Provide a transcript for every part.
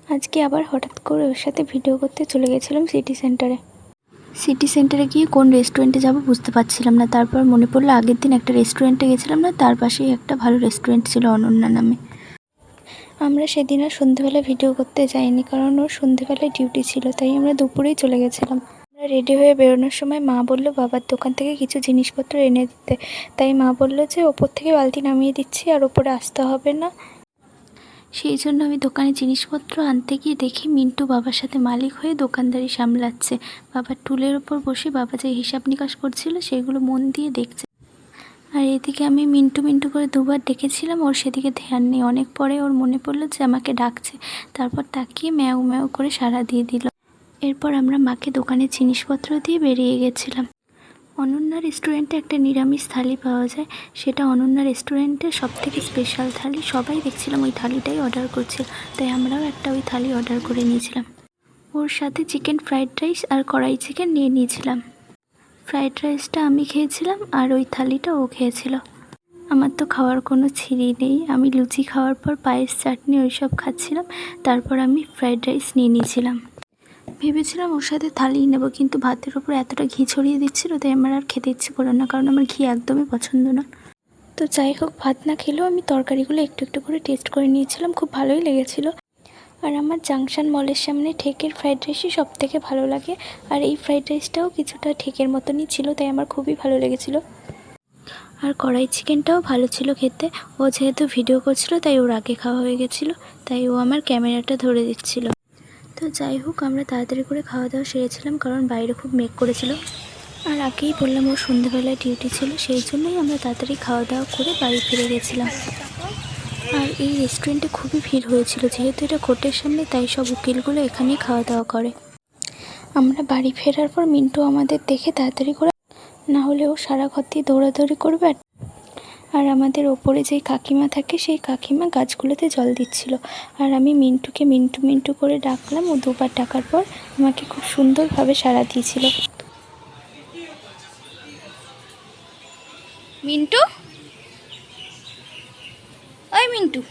আজকে আবার হঠাৎ করে ওর সাথে ভিডিও করতে চলে গেছিলাম সিটি সেন্টারে গিয়ে কোন রেস্টুরেন্টে যাব বুঝতে পারছিলাম না। তারপর মনে পড়লো আগের দিন একটা রেস্টুরেন্টে গেছিলাম না, তার পাশেই একটা ভালো রেস্টুরেন্ট ছিল অনন্যা নামে। আমরা সেদিন আর সন্ধেবেলা ভিডিও করতে যাইনি, কারণ ওর সন্ধেবেলায় ডিউটি ছিল, তাই আমরা দুপুরেই চলে গেছিলাম। আমরা রেডি হয়ে বেরোনোর সময় মা বলল বাবার দোকান থেকে কিছু জিনিসপত্র এনে দিতে, তাই মা বলল যে ওপর থেকে বালতি নামিয়ে দিচ্ছি আর ওপরে আসতে হবে না। সেই জন্য আমি দোকানে জিনিসপত্র আনতে গিয়ে দেখি মিন্টু বাবার সাথে মালিক হয়ে দোকানদারি সামলাচ্ছে। বাবার টুলের ওপর বসে বাবা যে হিসাব নিকাশ করছিল সেগুলো মন দিয়ে দেখছে। আর এদিকে আমি মিন্টু মিন্টু করে দুবার ডেকেছিলাম, ওর সেদিকে ধ্যান নেই। অনেক পরে ওর মনে পড়লো যে আমাকে ডাকছে, তারপর তাকিয়ে ম্যাও ম্যাও করে সাড়া দিয়ে দিল। এরপর আমরা মাকে দোকানের জিনিসপত্র দিয়ে বেরিয়ে গেছিলাম। অনন্যা রেস্টুরেন্টে একটা নিরামিষ থালি পাওয়া যায়, সেটা অনন্যা রেস্টুরেন্টের সবথেকে স্পেশাল থালি। সবাই দেখছিলাম ওই থালিটাই অর্ডার করছিল, তাই আমরাও একটা ওই থালি অর্ডার করে নিয়েছিলাম। ওর সাথে চিকেন ফ্রাইড রাইস আর কড়াই চিকেন নিয়ে নিয়েছিলাম। ফ্রাইড রাইসটা আমি খেয়েছিলাম আর ওই থালিটা ও খেয়েছিল। আমার তো খাওয়ার কোনো ছিঁড়ি নেই, আমি লুচি খাওয়ার পর পায়েস চাটনি ওইসব খাচ্ছিলাম, তারপর আমি ফ্রাইড রাইস নিয়ে নিয়েছিলাম। ভেবেছিলাম ওর সাথে থালি নেব, কিন্তু ভাতের ওপর এতটা ঘি ছড়িয়ে দিচ্ছিল, তাই আমার আর খেতে ইচ্ছে করলো না, কারণ আমার ঘি একদমই পছন্দ না। তো যাই হোক, ভাত না খেলেও আমি তরকারিগুলো একটু একটু করে টেস্ট করে নিয়েছিলাম, খুব ভালোই লেগেছিলো। আর আমার জাংশন মলের সামনে ঠেকের ফ্রাইড রাইসই সব থেকে ভালো লাগে, আর এই ফ্রাইড রাইসটাও কিছুটা ঠেকের মতনই ছিল, তাই আমার খুবই ভালো লেগেছিলো। আর কড়াই চিকেনটাও ভালো ছিল খেতে। ও যেহেতু ভিডিও করছিল তাই ওর আগে খাওয়া হয়ে গেছিলো, তাই ও আমার ক্যামেরাটা ধরে দিচ্ছিল। তো যাই হোক, আমরা তাড়াতাড়ি করে খাওয়া দাওয়া সেরেছিলাম, কারণ বাইরে খুব মেঘ করেছিল। আর আগেই বললাম ওর সন্ধ্যেবেলায় ডিউটি ছিল, সেই জন্যই আমরা তাড়াতাড়ি খাওয়া দাওয়া করে বাড়ি ফিরে গেছিলাম। আর এই রেস্টুরেন্টে খুবই ভিড় হয়েছিল, যেহেতু এটা কোর্টের সামনে, তাই সব উকিলগুলো এখানেই খাওয়া দাওয়া করে। আমরা বাড়ি ফেরার পর মিন্টু আমাদের দেখে তাড়াতাড়ি করে, না হলেও সারা ঘর দিয়ে দৌড়াদৌড়ি করবে। আর আমাদের ওপরে যেই কাকিমা থাকে সেই কাকিমা গাছগুলোতে জল দিচ্ছিল, আর আমি মিন্টুকে মিন্টু মিন্টু করে ডাকলাম। ও দুবার ডাকার পর আমাকে খুব সুন্দরভাবে সাড়া দিয়েছিল। মিন্টু, ওই মিন্টু,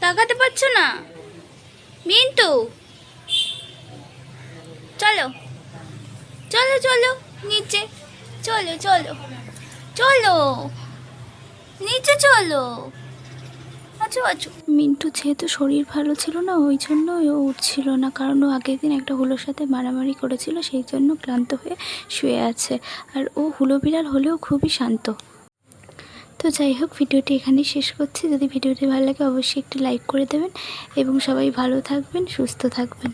তাকাতে পারছো না? মিন্টু, চলো চলো চলো নিচে, চলো চলো চলো নিচে চলো, আচ্ছা আচ্ছা। মিন্টু যেহেতু শরীর ভালো ছিল না, ওই জন্য ও উঠছিল না, কারণ ও আগের দিন একটা হুলোর সাথে মারামারি করেছিল, সেই জন্য ক্লান্ত হয়ে শুয়ে আছে। আর ও হুলো বিড়াল হলেও খুবই শান্ত। তো যাই হোক, ভিডিওটি এখানেই শেষ করছি। যদি ভিডিওটি ভালো লাগে অবশ্যই একটি লাইক করে দেবেন, এবং সবাই ভালো থাকবেন, সুস্থ থাকবেন।